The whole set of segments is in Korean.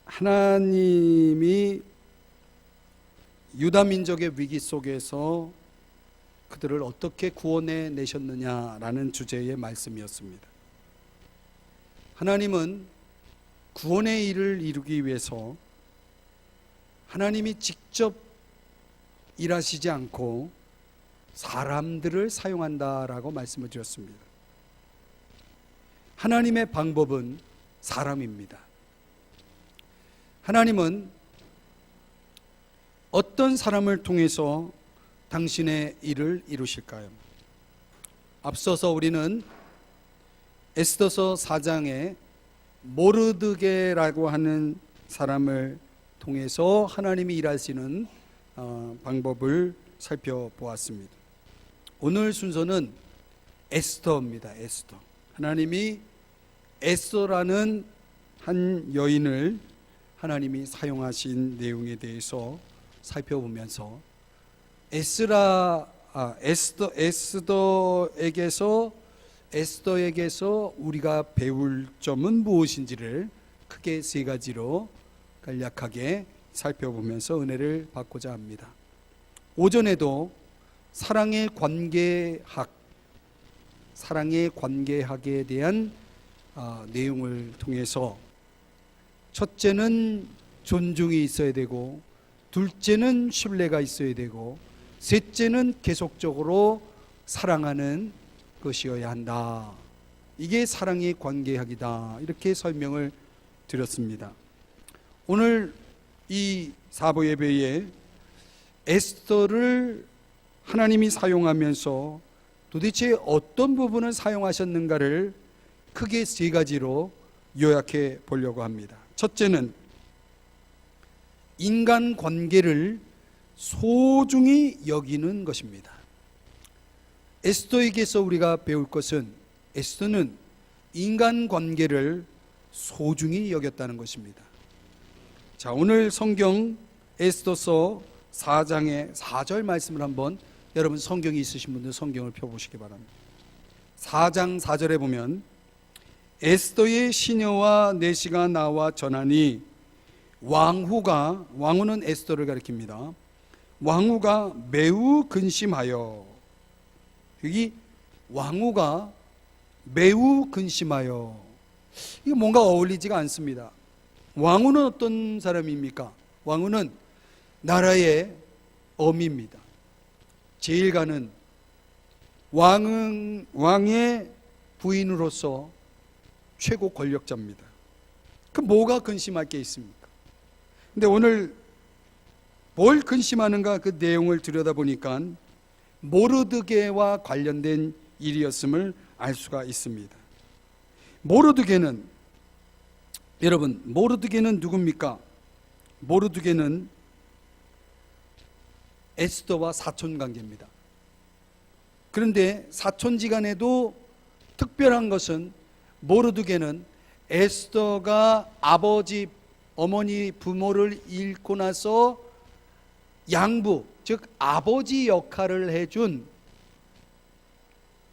하나님이 유다 민족의 위기 속에서 그들을 어떻게 구원해 내셨느냐라는 주제의 말씀이었습니다. 하나님은 구원의 일을 이루기 위해서 하나님이 직접 일하시지 않고 사람들을 사용한다라고 말씀을 드렸습니다. 하나님의 방법은 사람입니다. 하나님은 어떤 사람을 통해서 당신의 일을 이루실까요? 앞서서 우리는 에스더서 4장에 모르드게라고 하는 사람을 통해서 하나님이 일하시는 방법을 살펴보았습니다. 오늘 순서는 에스더입니다. 에스더. 하나님이 에스더라는 한 여인을 하나님이 사용하신 내용에 대해서 살펴보면서 에스더에게서 우리가 배울 점은 무엇인지를 크게 세 가지로 간략하게 살펴보면서 은혜를 받고자 합니다. 오전에도 사랑의 관계학에 대한 내용을 통해서 첫째는 존중이 있어야 되고, 둘째는 신뢰가 있어야 되고, 셋째는 계속적으로 사랑하는 것이어야 한다. 이게 사랑의 관계학이다. 이렇게 설명을 드렸습니다. 오늘 이 사부 예배에 에스더를 하나님이 사용하면서 도대체 어떤 부분을 사용하셨는가를 크게 세 가지로 요약해 보려고 합니다. 첫째는 인간 관계를 소중히 여기는 것입니다. 에스더에게서 우리가 배울 것은 에스더는 인간 관계를 소중히 여겼다는 것입니다. 자, 오늘 성경 에스더서 4장의 4절 말씀을 한번, 여러분 성경이 있으신 분들 성경을 펴보시기 바랍니다. 4장 4절에 보면 에스더의 시녀와 내시가 나와 전하니 왕후는 에스더를 가리킵니다. 왕후가 매우 근심하여, 여기 왕후가 매우 근심하여, 이거 뭔가 어울리지가 않습니다. 왕후는 어떤 사람입니까? 왕후는 나라의 어미입니다. 제일가는 왕의 부인으로서 최고 권력자입니다. 그 뭐가 근심할 게 있습니까? 근데 오늘 뭘 근심하는가 그 내용을 들여다보니까 모르드게와 관련된 일이었음을 알 수가 있습니다. 모르드게는, 여러분, 모르드게는 누굽니까? 모르드게는 에스더와 사촌관계입니다. 그런데 사촌지간에도 특별한 것은 모르드게는 에스더가 어머니 부모를 잃고 나서 양부, 즉 아버지 역할을 해준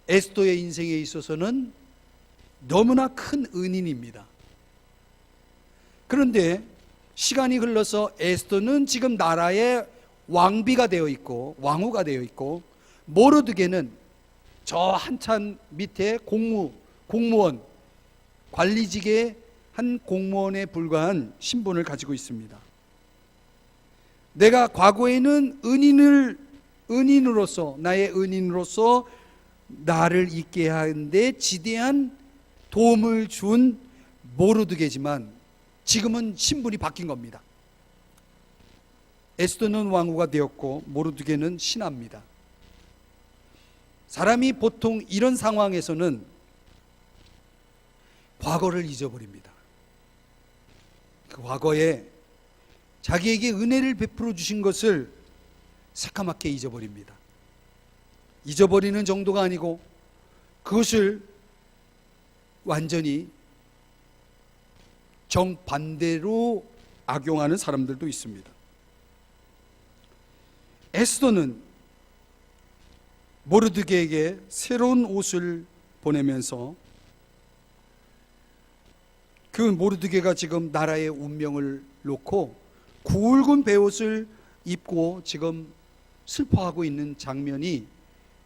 에스더의 인생에 있어서는 너무나 큰 은인입니다. 그런데 시간이 흘러서 에스더는 지금 나라의 왕비가 되어 있고 왕후가 되어 있고, 모르드게는 저 한참 밑에 공무원, 관리직의 한 공무원에 불과한 신분을 가지고 있습니다. 내가 과거에는 나의 은인으로서 나를 있게 하는데 지대한 도움을 준 모르드게지만 지금은 신분이 바뀐 겁니다. 에스더는 왕후가 되었고 모르드게는 신하입니다. 사람이 보통 이런 상황에서는 과거를 잊어버립니다. 그 과거에 자기에게 은혜를 베풀어 주신 것을 새까맣게 잊어버립니다. 잊어버리는 정도가 아니고 그것을 완전히 정반대로 악용하는 사람들도 있습니다. 에스더는 모르드게에게 새로운 옷을 보내면서 그 모르드게가 지금 나라의 운명을 놓고 굵은 베옷을 입고 지금 슬퍼하고 있는 장면이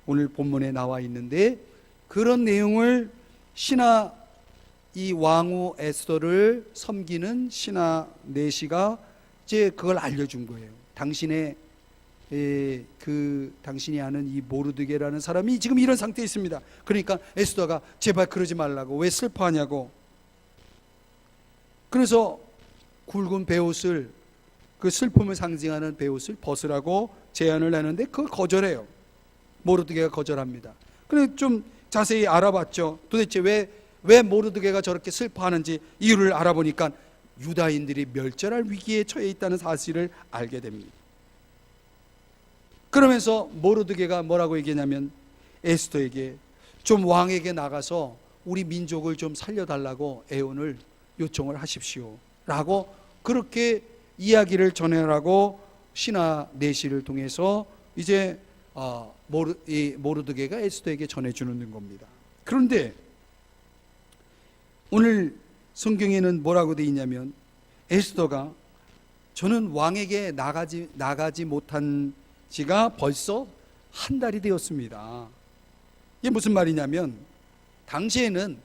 오늘 본문에 나와 있는데, 그런 내용을 신하 이 왕후 에스더를 섬기는 신하 내시가 이제 그걸 알려준 거예요. 당신이 아는 이 모르드게라는 사람이 지금 이런 상태에 있습니다. 그러니까 에스더가 제발 그러지 말라고, 왜 슬퍼하냐고. 그래서 굵은 베옷을, 그 슬픔을 상징하는 베옷을 벗으라고 제안을 하는데 그걸 거절해요. 모르드게가 거절합니다. 그래서 좀 자세히 알아봤죠. 도대체 왜 모르드게가 저렇게 슬퍼하는지 이유를 알아보니까 유다인들이 멸절할 위기에 처해 있다는 사실을 알게 됩니다. 그러면서 모르드게가 뭐라고 얘기하냐면 에스더에게 좀 왕에게 나가서 우리 민족을 좀 살려달라고 애원을 요청을 하십시오 라고 그렇게 이야기를 전해라고 신하 내시를 통해서 이제 모르드게가 에스더에게 전해주는 겁니다. 그런데 오늘 성경에는 뭐라고 되어 있냐면 에스더가 저는 왕에게 나가지 못한 지가 벌써 한 달이 되었습니다. 이게 무슨 말이냐면 당시에는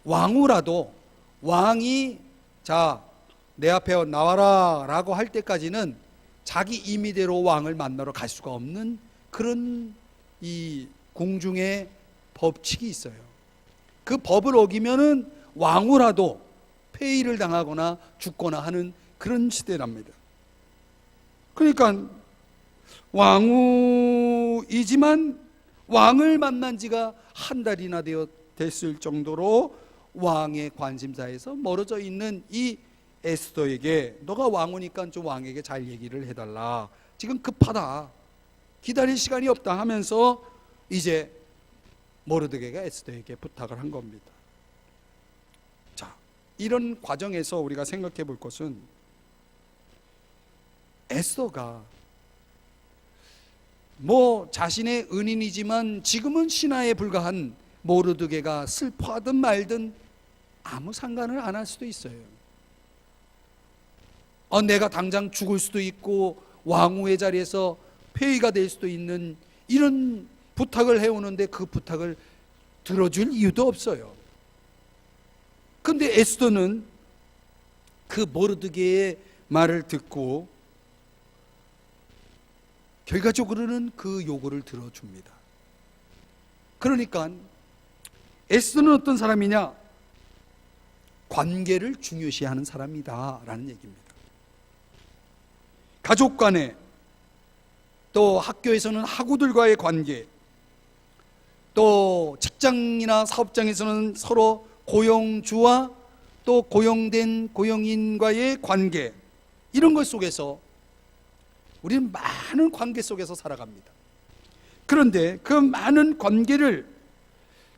왕후라도 왕이 자 내 앞에 나와라 라고 할 때까지는 자기 임의대로 왕을 만나러 갈 수가 없는 그런 이 궁중의 법칙이 있어요. 그 법을 어기면은 왕후라도 폐위를 당하거나 죽거나 하는 그런 시대랍니다. 그러니까 왕후이지만 왕을 만난 지가 한 달이나 됐을 정도로 왕의 관심사에서 멀어져 있는 이 에스더에게 너가 왕후니까 좀 왕에게 잘 얘기를 해달라, 지금 급하다, 기다릴 시간이 없다 하면서 이제 모르드게가 에스더에게 부탁을 한 겁니다. 자, 이런 과정에서 우리가 생각해 볼 것은 에스더가 자신의 은인이지만 지금은 신하에 불과한 모르드게가 슬퍼하든 말든 아무 상관을 안 할 수도 있어요. 내가 당장 죽을 수도 있고 왕후의 자리에서 폐위가 될 수도 있는 이런 부탁을 해오는데 그 부탁을 들어줄 이유도 없어요. 그런데 에스더는 그 모르드게의 말을 듣고 결과적으로는 그 요구를 들어줍니다. 그러니까 에스더는 어떤 사람이냐? 관계를 중요시하는 사람이다 라는 얘기입니다. 가족 간에, 또 학교에서는 학우들과의 관계, 또 직장이나 사업장에서는 서로 고용주와 또 고용된 고용인과의 관계, 이런 것 속에서 우리는 많은 관계 속에서 살아갑니다. 그런데 그 많은 관계를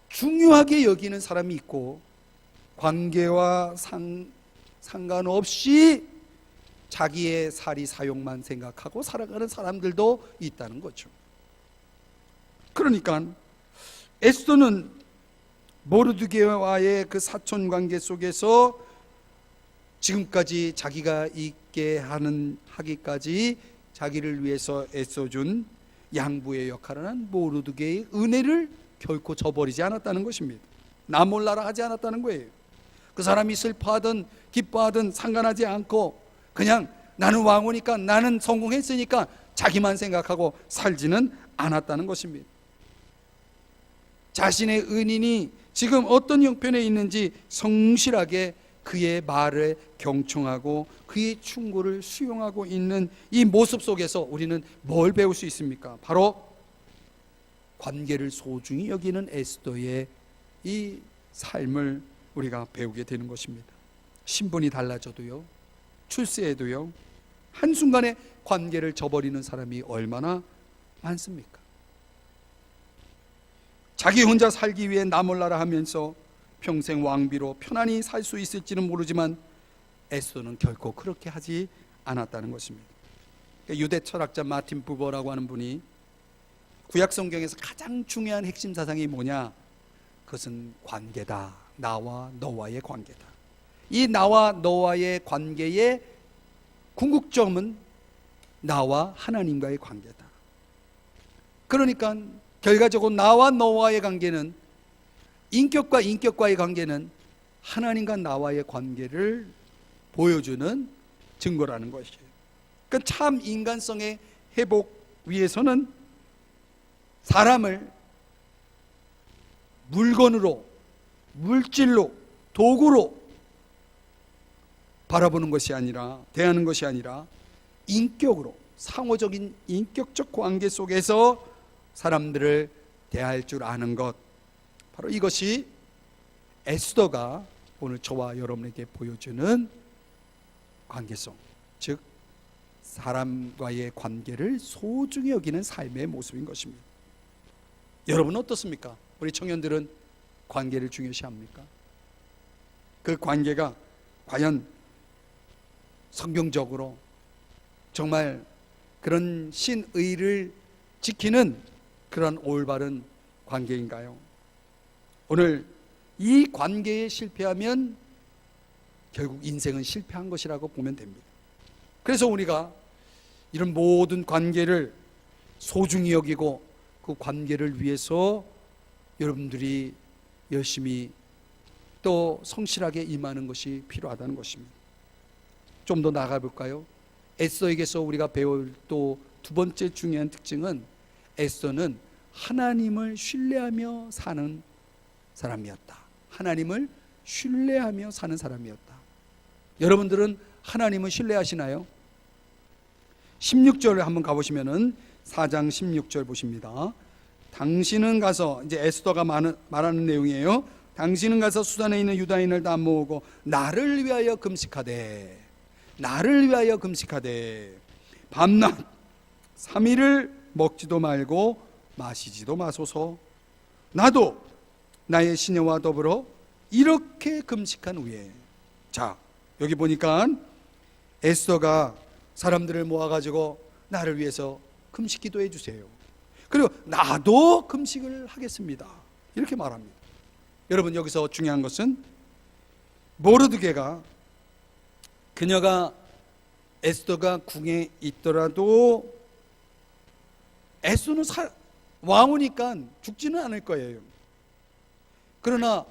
중요하게 여기는 사람이 있고 관계와 상관없이 자기의 사리 사욕만 생각하고 살아가는 사람들도 있다는 거죠. 그러니까 에스더는 모르드게와의 그 사촌 관계 속에서 지금까지 자기가 있게 하기까지 자기를 위해서 애써준 양부의 역할을 한 모르드게의 은혜를 결코 저버리지 않았다는 것입니다. 나 몰라라 하지 않았다는 거예요. 그 사람이 슬퍼하든 기뻐하든 상관하지 않고 그냥 나는 왕후니까, 나는 성공했으니까 자기만 생각하고 살지는 않았다는 것입니다. 자신의 은인이 지금 어떤 형편에 있는지 성실하게 그의 말에 경청하고 그의 충고를 수용하고 있는 이 모습 속에서 우리는 뭘 배울 수 있습니까? 바로 관계를 소중히 여기는 에스더의 이 삶을 우리가 배우게 되는 것입니다. 신분이 달라져도요, 출세에도요, 한순간에 관계를 저버리는 사람이 얼마나 많습니까? 자기 혼자 살기 위해 나 몰라라 하면서 평생 왕비로 편안히 살 수 있을지는 모르지만 에스더는 결코 그렇게 하지 않았다는 것입니다. 유대 철학자 마틴 부버라고 하는 분이 구약 성경에서 가장 중요한 핵심 사상이 뭐냐? 그것은 관계다. 나와 너와의 관계다. 이 나와 너와의 관계의 궁극점은 나와 하나님과의 관계다. 그러니까 결과적으로 나와 너와의 관계는, 인격과 인격과의 관계는 하나님과 나와의 관계를 보여주는 증거라는 것이에요. 그러니까 참 인간성의 회복 위해서는 사람을 물건으로, 물질로, 도구로 바라보는 것이 아니라, 대하는 것이 아니라 인격으로, 상호적인 인격적 관계 속에서 사람들을 대할 줄 아는 것, 바로 이것이 에스더가 오늘 저와 여러분에게 보여주는 관계성, 즉 사람과의 관계를 소중히 여기는 삶의 모습인 것입니다. 여러분은 어떻습니까? 우리 청년들은 관계를 중요시합니까? 그 관계가 과연 성경적으로 정말 그런 신의를 지키는 그런 올바른 관계인가요? 오늘 이 관계에 실패하면 결국 인생은 실패한 것이라고 보면 됩니다. 그래서 우리가 이런 모든 관계를 소중히 여기고 그 관계를 위해서 여러분들이 열심히 또 성실하게 임하는 것이 필요하다는 것입니다. 좀 더 나아가 볼까요? 에스더에게서 우리가 배울 또 두 번째 중요한 특징은 에스더는 하나님을 신뢰하며 사는 사람이었다. 하나님을 신뢰하며 사는 사람이었다. 여러분들은 하나님을 신뢰하시나요? 16절에 한번 가보시면은 4장 16절 보십니다. 당신은 가서, 이제 에스더가 말하는 내용이에요. 당신은 가서 수단에 있는 유다인을 다 모으고 나를 위하여 금식하되, 나를 위하여 금식하되 밤낮 3일을 먹지도 말고 마시지도 마소서. 나도 나의 시녀와 더불어 이렇게 금식한 후에, 자 여기 보니까 에스더가 사람들을 모아가지고 나를 위해서 금식 기도해 주세요, 그리고 나도 금식을 하겠습니다, 이렇게 말합니다. 여러분, 여기서 중요한 것은 모르드게가, 그녀가 에스더가 궁에 있더라도 에스더는 왕후니까 죽지는 않을 거예요. 그러나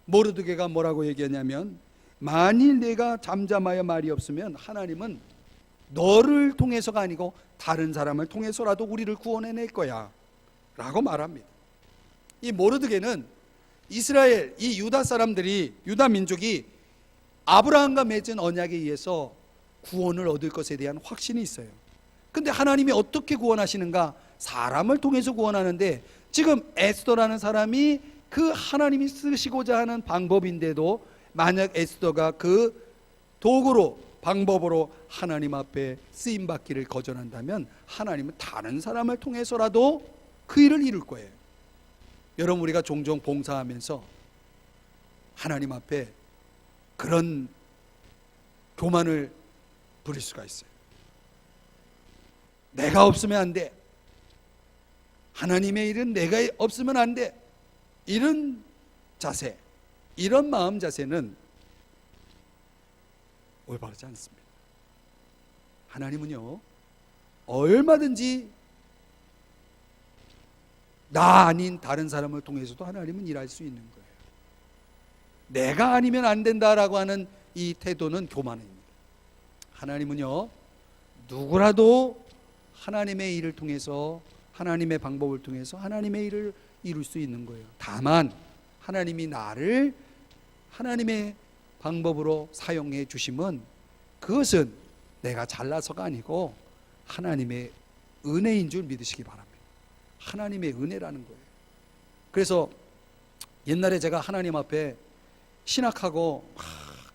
모르드게가 뭐라고 얘기하냐면, 만일 내가 잠잠하여 말이 없으면 하나님은 너를 통해서가 아니고 다른 사람을 통해서라도 우리를 구원해낼 거야 라고 말합니다. 이 모르드게는 이스라엘, 이 유다 사람들이, 유다 민족이 아브라함과 맺은 언약에 의해서 구원을 얻을 것에 대한 확신이 있어요. 근데 하나님이 어떻게 구원하시는가? 사람을 통해서 구원하는데, 지금 에스더라는 사람이 그 하나님이 쓰시고자 하는 방법인데도 만약 에스더가 그 도구로, 방법으로 하나님 앞에 쓰임받기를 거절한다면 하나님은 다른 사람을 통해서라도 그 일을 이룰 거예요. 여러분, 우리가 종종 봉사하면서 하나님 앞에 그런 교만을 부릴 수가 있어요. 내가 없으면 안 돼, 하나님의 일은 내가 없으면 안 돼, 이런 자세, 이런 마음 자세는 올바르지 않습니다. 하나님은요, 얼마든지 나 아닌 다른 사람을 통해서도 하나님은 일할 수 있는 거예요. 내가 아니면 안 된다라고 하는 이 태도는 교만입니다. 하나님은요, 누구라도 하나님의 일을 통해서, 하나님의 방법을 통해서 하나님의 일을 이룰 수 있는 거예요. 다만 하나님이 나를 하나님의 방법으로 사용해 주심은, 그것은 내가 잘나서가 아니고 하나님의 은혜인 줄 믿으시기 바랍니다. 하나님의 은혜라는 거예요. 그래서 옛날에 제가 하나님 앞에 신학하고 막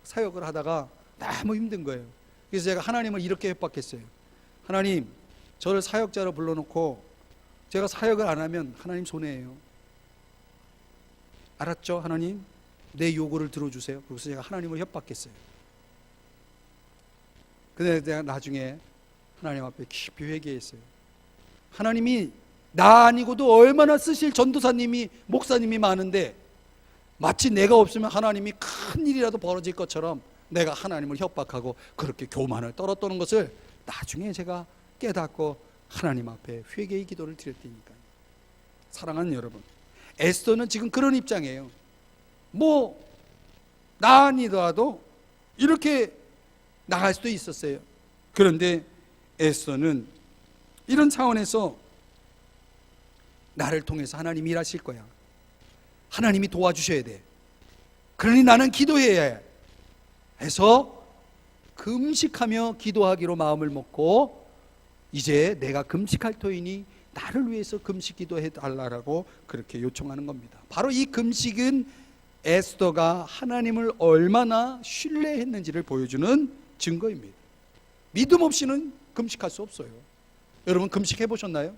사역을 하다가 너무 힘든 거예요. 그래서 제가 하나님을 이렇게 협박했어요. 하나님, 저를 사역자로 불러놓고 제가 사역을 안 하면 하나님 손해예요. 알았죠, 하나님? 내 요구를 들어주세요. 그래서 제가 하나님을 협박했어요. 근데 내가 나중에 하나님 앞에 깊이 회개했어요. 하나님이 나 아니고도 얼마나 쓰실 전도사님이, 목사님이 많은데 마치 내가 없으면 하나님이 큰 일이라도 벌어질 것처럼 내가 하나님을 협박하고 그렇게 교만을 떨었다는 것을 나중에 제가 깨닫고 하나님 앞에 회개의 기도를 드렸다니까요. 사랑하는 여러분, 에스더는 지금 그런 입장이에요. 나 아니더라도 이렇게 나갈 수도 있었어요. 그런데 에스더는 이런 차원에서 나를 통해서 하나님이 일하실 거야, 하나님이 도와주셔야 돼, 그러니 나는 기도해야 해 해서 금식하며 기도하기로 마음을 먹고, 이제 내가 금식할 터이니 나를 위해서 금식 기도해 달라고 그렇게 요청하는 겁니다. 바로 이 금식은 에스더가 하나님을 얼마나 신뢰했는지를 보여주는 증거입니다. 믿음 없이는 금식할 수 없어요. 여러분, 금식해 보셨나요?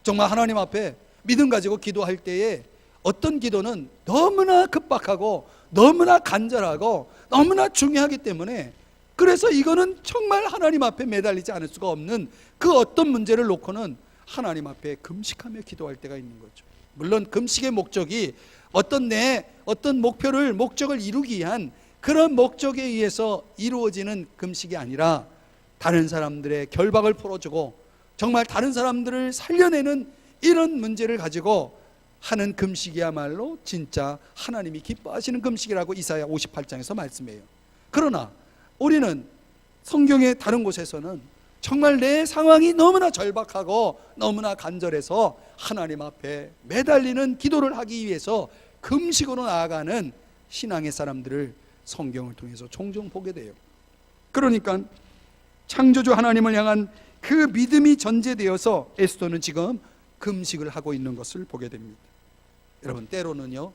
정말 하나님 앞에 믿음 가지고 기도할 때에 어떤 기도는 너무나 급박하고 너무나 간절하고 너무나 중요하기 때문에, 그래서 이거는 정말 하나님 앞에 매달리지 않을 수가 없는 그 어떤 문제를 놓고는 하나님 앞에 금식하며 기도할 때가 있는 거죠. 물론 금식의 목적이 어떤 목적을 이루기 위한 그런 목적에 의해서 이루어지는 금식이 아니라, 다른 사람들의 결박을 풀어주고 정말 다른 사람들을 살려내는 이런 문제를 가지고 하는 금식이야말로 진짜 하나님이 기뻐하시는 금식이라고 이사야 58장에서 말씀해요. 그러나 우리는 성경의 다른 곳에서는 정말 내 상황이 너무나 절박하고 너무나 간절해서 하나님 앞에 매달리는 기도를 하기 위해서 금식으로 나아가는 신앙의 사람들을 성경을 통해서 종종 보게 돼요. 그러니까 창조주 하나님을 향한 그 믿음이 전제되어서 에스더는 지금 금식을 하고 있는 것을 보게 됩니다. 여러분, 때로는요,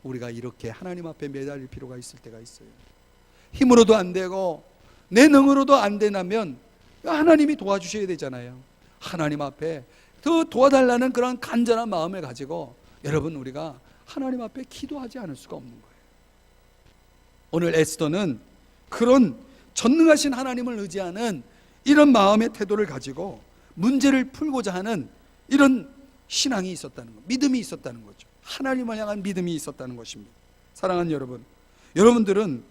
우리가 이렇게 하나님 앞에 매달릴 필요가 있을 때가 있어요. 힘으로도 안 되고 내 능으로도 안 되면 하나님이 도와주셔야 되잖아요. 하나님 앞에 더 도와달라는 그런 간절한 마음을 가지고 여러분, 우리가 하나님 앞에 기도하지 않을 수가 없는 거예요. 오늘 에스더는 그런 전능하신 하나님을 의지하는 이런 마음의 태도를 가지고 문제를 풀고자 하는 이런 신앙이 있었다는 것, 믿음이 있었다는 거죠. 하나님을 향한 믿음이 있었다는 것입니다. 사랑하는 여러분, 여러분들은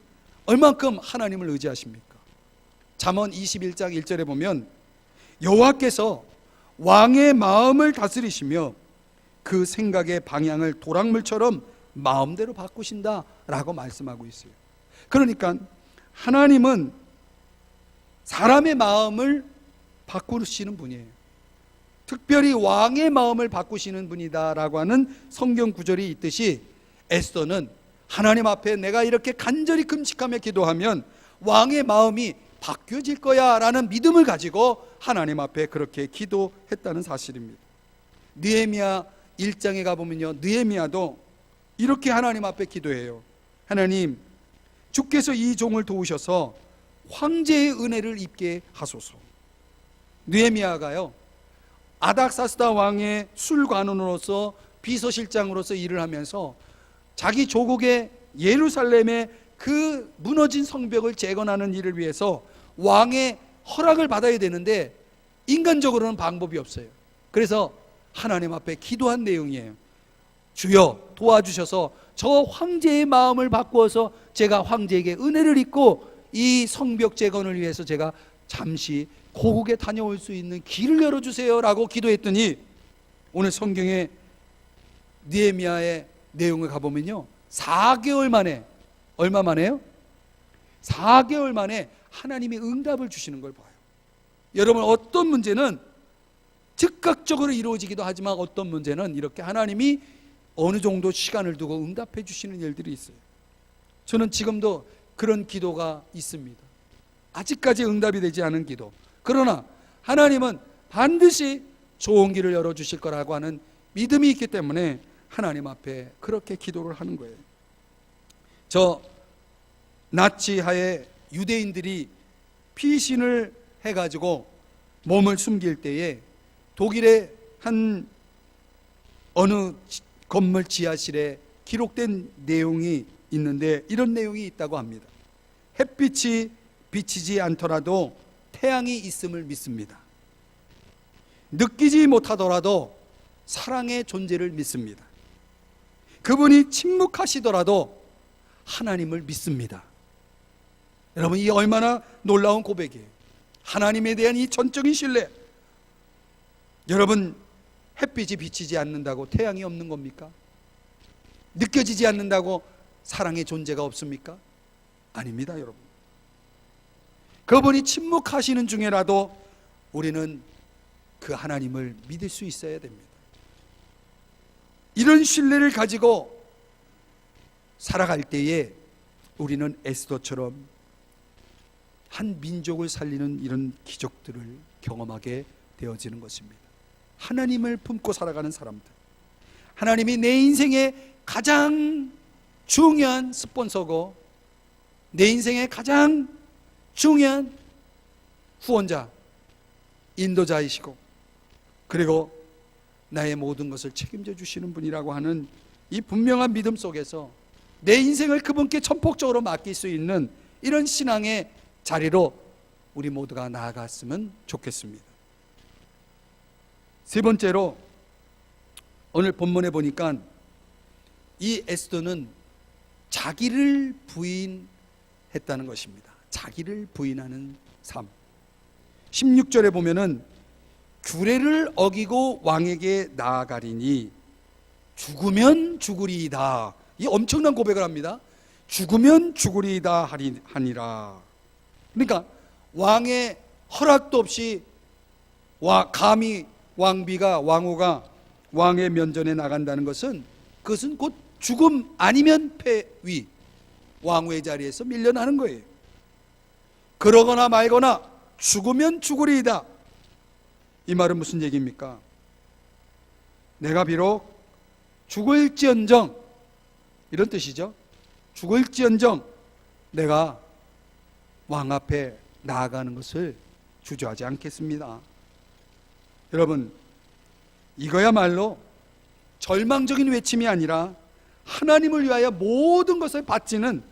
얼만큼 하나님을 의지하십니까? 잠언 21장 1절에 보면 여호와께서 왕의 마음을 다스리시며 그 생각의 방향을 도랑물처럼 마음대로 바꾸신다라고 말씀하고 있어요. 그러니까 하나님은 사람의 마음을 바꾸시는 분이에요. 특별히 왕의 마음을 바꾸시는 분이다라고 하는 성경 구절이 있듯이, 에스더는 하나님 앞에 내가 이렇게 간절히 금식하며 기도하면 왕의 마음이 바뀌어질 거야 라는 믿음을 가지고 하나님 앞에 그렇게 기도했다는 사실입니다. 느헤미야 1장에 가보면요, 느헤미야도 이렇게 하나님 앞에 기도해요. 하나님, 주께서 이 종을 도우셔서 황제의 은혜를 입게 하소서. 느헤미야가요, 아닥사스다 왕의 술관원으로서 비서실장으로서 일을 하면서 자기 조국의 예루살렘의 그 무너진 성벽을 재건하는 일을 위해서 왕의 허락을 받아야 되는데 인간적으로는 방법이 없어요. 그래서 하나님 앞에 기도한 내용이에요. 주여 도와주셔서 저 황제의 마음을 바꾸어서 제가 황제에게 은혜를 입고 이 성벽 재건을 위해서 제가 잠시 고국에 다녀올 수 있는 길을 열어주세요 라고 기도했더니, 오늘 성경에 느헤미야의 내용을 가보면요, 4개월 만에, 얼마 만에요? 4개월 만에 하나님이 응답을 주시는 걸 봐요. 여러분, 어떤 문제는 즉각적으로 이루어지기도 하지만 어떤 문제는 이렇게 하나님이 어느 정도 시간을 두고 응답해 주시는 일들이 있어요. 저는 지금도 그런 기도가 있습니다. 아직까지 응답이 되지 않은 기도. 그러나 하나님은 반드시 좋은 길을 열어주실 거라고 하는 믿음이 있기 때문에 하나님 앞에 그렇게 기도를 하는 거예요. 저 나치하에 유대인들이 피신을 해가지고 몸을 숨길 때에 독일의 한 어느 건물 지하실에 기록된 내용이 있는데 이런 내용이 있다고 합니다. 햇빛이 비치지 않더라도 태양이 있음을 믿습니다. 느끼지 못하더라도 사랑의 존재를 믿습니다. 그분이 침묵하시더라도 하나님을 믿습니다. 여러분, 이 얼마나 놀라운 고백이에요. 하나님에 대한 이 전적인 신뢰. 여러분, 햇빛이 비치지 않는다고 태양이 없는 겁니까? 느껴지지 않는다고 사랑의 존재가 없습니까? 아닙니다, 여러분. 그분이 침묵하시는 중에라도 우리는 그 하나님을 믿을 수 있어야 됩니다. 이런 신뢰를 가지고 살아갈 때에 우리는 에스더처럼 한 민족을 살리는 이런 기적들을 경험하게 되어지는 것입니다. 하나님을 품고 살아가는 사람들, 하나님이 내 인생의 가장 중요한 스폰서고 내 인생의 가장 중요한 후원자, 인도자이시고 그리고 나의 모든 것을 책임져 주시는 분이라고 하는 이 분명한 믿음 속에서 내 인생을 그분께 전폭적으로 맡길 수 있는 이런 신앙의 자리로 우리 모두가 나아갔으면 좋겠습니다. 세 번째로 오늘 본문에 보니까 이 에스더는 자기를 부인했다는 것입니다. 자기를 부인하는 삶. 16절에 보면은 규례를 어기고 왕에게 나아가리니 죽으면 죽으리이다. 이 엄청난 고백을 합니다. 죽으면 죽으리이다 하니라. 그러니까 왕의 허락도 없이 감히 왕후가 왕의 면전에 나간다는 것은 그것은 곧 죽음 아니면 폐위, 왕후의 자리에서 밀려나는 거예요. 그러거나 말거나 죽으면 죽으리이다. 이 말은 무슨 얘기입니까? 내가 비록 죽을지언정, 이런 뜻이죠. 죽을지언정 내가 왕 앞에 나아가는 것을 주저하지 않겠습니다. 여러분, 이거야말로 절망적인 외침이 아니라 하나님을 위하여 모든 것을 바치는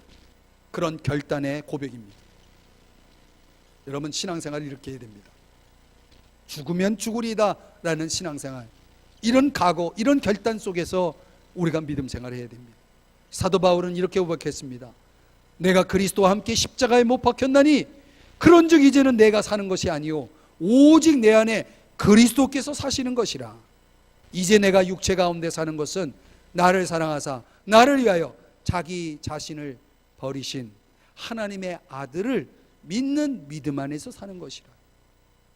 그런 결단의 고백입니다. 여러분, 신앙생활을 이렇게 해야 됩니다. 죽으면 죽으리다 라는 신앙생활, 이런 각오, 이런 결단 속에서 우리가 믿음 생활을 해야 됩니다. 사도 바울은 이렇게 고백했습니다. 내가 그리스도와 함께 십자가에 못 박혔나니 그런즉 이제는 내가 사는 것이 아니요 오직 내 안에 그리스도께서 사시는 것이라. 이제 내가 육체 가운데 사는 것은 나를 사랑하사 나를 위하여 자기 자신을 버리신 하나님의 아들을 믿는 믿음 안에서 사는 것이라.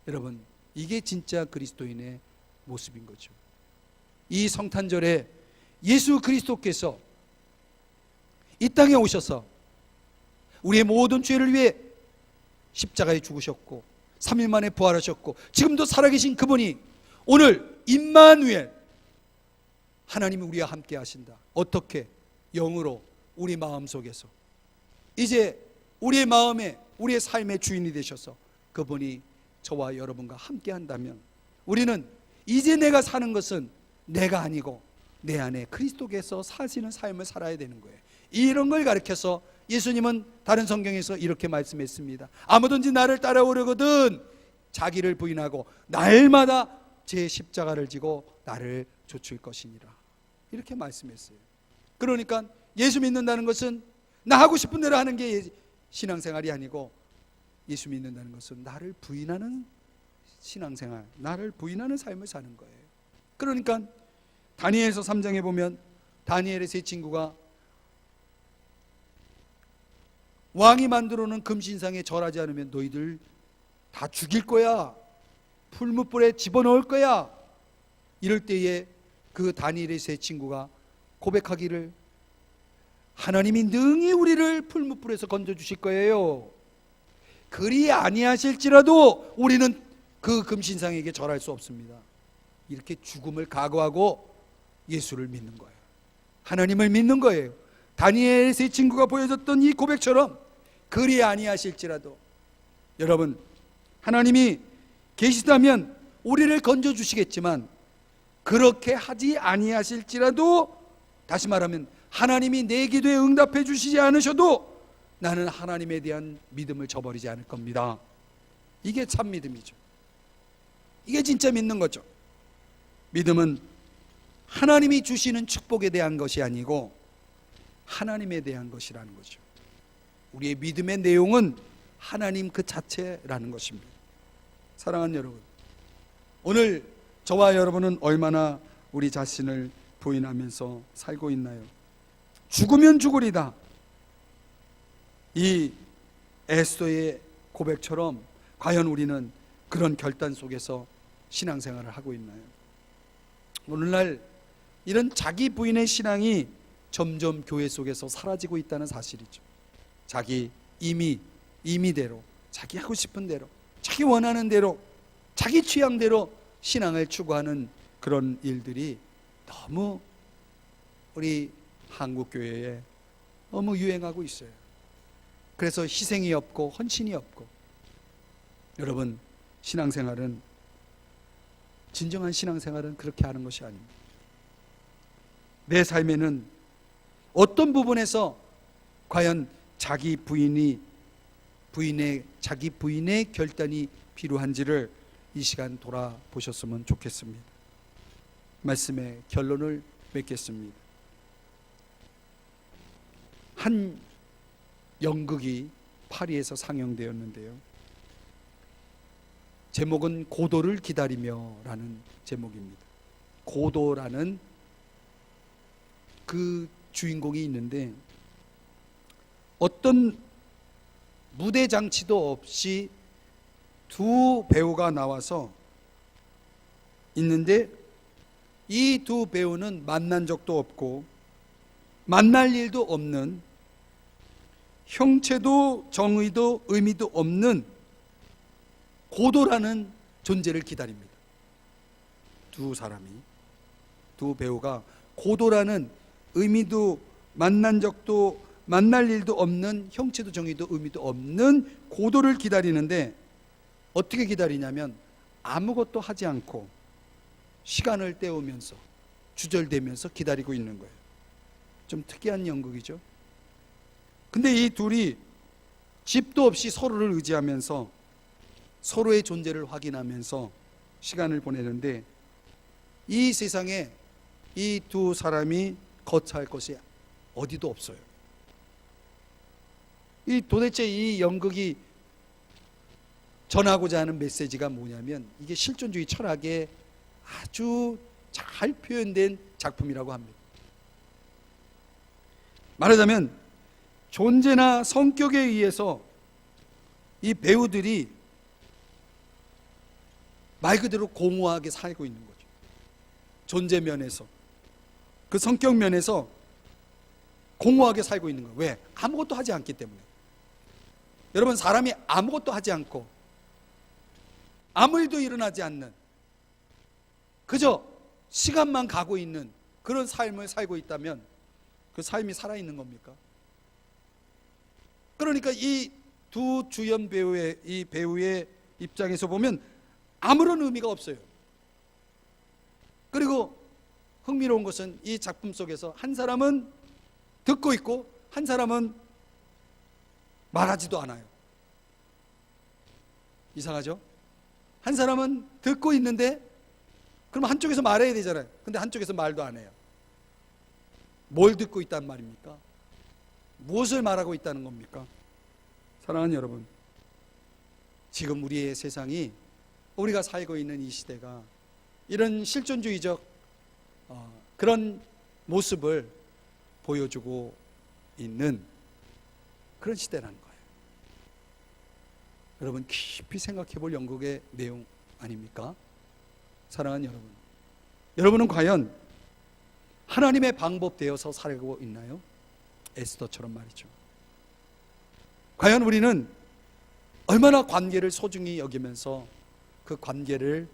여러분, 이게 진짜 그리스도인의 모습인 거죠. 이 성탄절에 예수 그리스도께서 이 땅에 오셔서 우리의 모든 죄를 위해 십자가에 죽으셨고 3일 만에 부활하셨고 지금도 살아계신 그분이 오늘 임마누엘, 하나님이 우리와 함께 하신다. 어떻게? 영으로 우리 마음속에서 이제 우리의 마음에 우리의 삶의 주인이 되셔서 그분이 저와 여러분과 함께 한다면 우리는 이제 내가 사는 것은 내가 아니고 내 안에 그리스도께서 사시는 삶을 살아야 되는 거예요. 이런 걸 가르쳐서 예수님은 다른 성경에서 이렇게 말씀했습니다. 아무든지 나를 따라오려거든 자기를 부인하고 날마다 제 십자가를 지고 나를 좇을 것이니라. 이렇게 말씀했어요. 그러니까 예수 믿는다는 것은 나 하고 싶은 대로 하는 게 신앙생활이 아니고 예수 믿는다는 것은 나를 부인하는 신앙생활, 나를 부인하는 삶을 사는 거예요. 그러니까 다니엘서 3장에 보면 다니엘의 세 친구가 왕이 만들어 놓은 금신상에 절하지 않으면 너희들 다 죽일 거야, 풀무불에 집어넣을 거야. 이럴 때에 그 다니엘의 세 친구가 고백하기를 하나님이 능히 우리를 풀무불에서 건져주실 거예요. 그리 아니하실지라도 우리는 그 금신상에게 절할 수 없습니다. 이렇게 죽음을 각오하고 예수를 믿는 거예요. 하나님을 믿는 거예요. 다니엘의 세 친구가 보여줬던 이 고백처럼 그리 아니하실지라도 여러분, 하나님이 계시다면 우리를 건져주시겠지만 그렇게 하지 아니하실지라도, 다시 말하면 하나님이 내 기도에 응답해 주시지 않으셔도 나는 하나님에 대한 믿음을 저버리지 않을 겁니다. 이게 참 믿음이죠. 이게 진짜 믿는 거죠. 믿음은 하나님이 주시는 축복에 대한 것이 아니고 하나님에 대한 것이라는 거죠. 우리의 믿음의 내용은 하나님 그 자체라는 것입니다. 사랑하는 여러분, 오늘 저와 여러분은 얼마나 우리 자신을 부인하면서 살고 있나요? 죽으면 죽으리다, 이 에스더의 고백처럼 과연 우리는 그런 결단 속에서 신앙생활을 하고 있나요? 오늘날 이런 자기 부인의 신앙이 점점 교회 속에서 사라지고 있다는 사실이죠. 자기 임의대로, 자기 하고 싶은 대로, 자기 원하는 대로, 자기 취향대로 신앙을 추구하는 그런 일들이 너무 우리 한국 교회에 너무 유행하고 있어요. 그래서 희생이 없고 헌신이 없고, 여러분, 신앙생활은, 진정한 신앙생활은 그렇게 하는 것이 아닙니다. 내 삶에는 어떤 부분에서 과연 자기 부인의 결단이 필요한지를 이 시간 돌아보셨으면 좋겠습니다. 말씀의 결론을 맺겠습니다. 한 연극이 파리에서 상영되었는데요, 제목은 고도를 기다리며 라는 제목입니다. 고도라는 그 주인공이 있는데, 어떤 무대 장치도 없이 두 배우가 나와서 있는데, 이 두 배우는 만난 적도 없고 만날 일도 없는, 형체도 정의도 의미도 없는 고도라는 존재를 기다립니다. 두 배우가 고도라는 의미도, 만난 적도 만날 일도 없는, 형체도 정의도 의미도 없는 고도를 기다리는데, 어떻게 기다리냐면 아무것도 하지 않고 시간을 때우면서 주절되면서 기다리고 있는 거예요. 좀 특이한 연극이죠. 근데 이 둘이 집도 없이 서로를 의지하면서 서로의 존재를 확인하면서 시간을 보내는데, 이 세상에 이 두 사람이 거처할 것이 어디도 없어요. 도대체 이 연극이 전하고자 하는 메시지가 뭐냐면, 이게 실존주의 철학에 아주 잘 표현된 작품이라고 합니다. 말하자면 존재나 성격에 의해서 이 배우들이 말 그대로 공허하게 살고 있는 거죠. 존재 면에서, 그 성격 면에서 공허하게 살고 있는 거예요. 왜? 아무것도 하지 않기 때문에. 여러분, 사람이 아무것도 하지 않고 아무 일도 일어나지 않는, 그저 시간만 가고 있는 그런 삶을 살고 있다면 그 삶이 살아있는 겁니까? 그러니까 이 두 주연 배우의, 이 배우의 입장에서 보면 아무런 의미가 없어요. 그리고 흥미로운 것은 이 작품 속에서 한 사람은 듣고 있고 한 사람은 말하지도 않아요. 이상하죠? 한 사람은 듣고 있는데, 그럼 한쪽에서 말해야 되잖아요. 근데 한쪽에서 말도 안 해요. 뭘 듣고 있단 말입니까? 무엇을 말하고 있다는 겁니까? 사랑하는 여러분, 지금 우리의 세상이, 우리가 살고 있는 이 시대가 이런 실존주의적 그런 모습을 보여주고 있는 그런 시대라는 거예요. 여러분, 깊이 생각해 볼 연극의 내용 아닙니까? 사랑하는 여러분, 여러분은 과연 하나님의 방법 되어서 살고 있나요? 에스더처럼 말이죠. 과연 우리는 얼마나 관계를 소중히 여기면서 그 관계를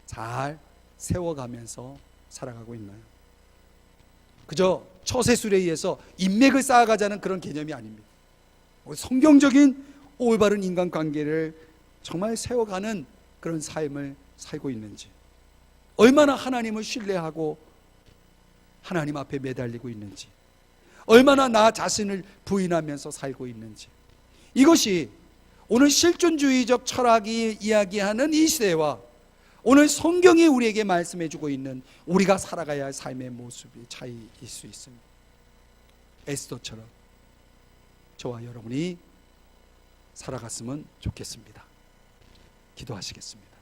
잘 세워가면서 살아가고 있나요? 그저 처세술에 의해서 인맥을 쌓아가자는 그런 개념이 아닙니다. 성경적인 올바른 인간관계를 정말 세워가는 그런 삶을 살고 있는지, 얼마나 하나님을 신뢰하고 하나님 앞에 매달리고 있는지, 얼마나 나 자신을 부인하면서 살고 있는지, 이것이 오늘 실존주의적 철학이 이야기하는 이 시대와 오늘 성경이 우리에게 말씀해주고 있는 우리가 살아가야 할 삶의 모습이 차이일 수 있습니다. 에스더처럼 저와 여러분이 살아갔으면 좋겠습니다. 기도하시겠습니다.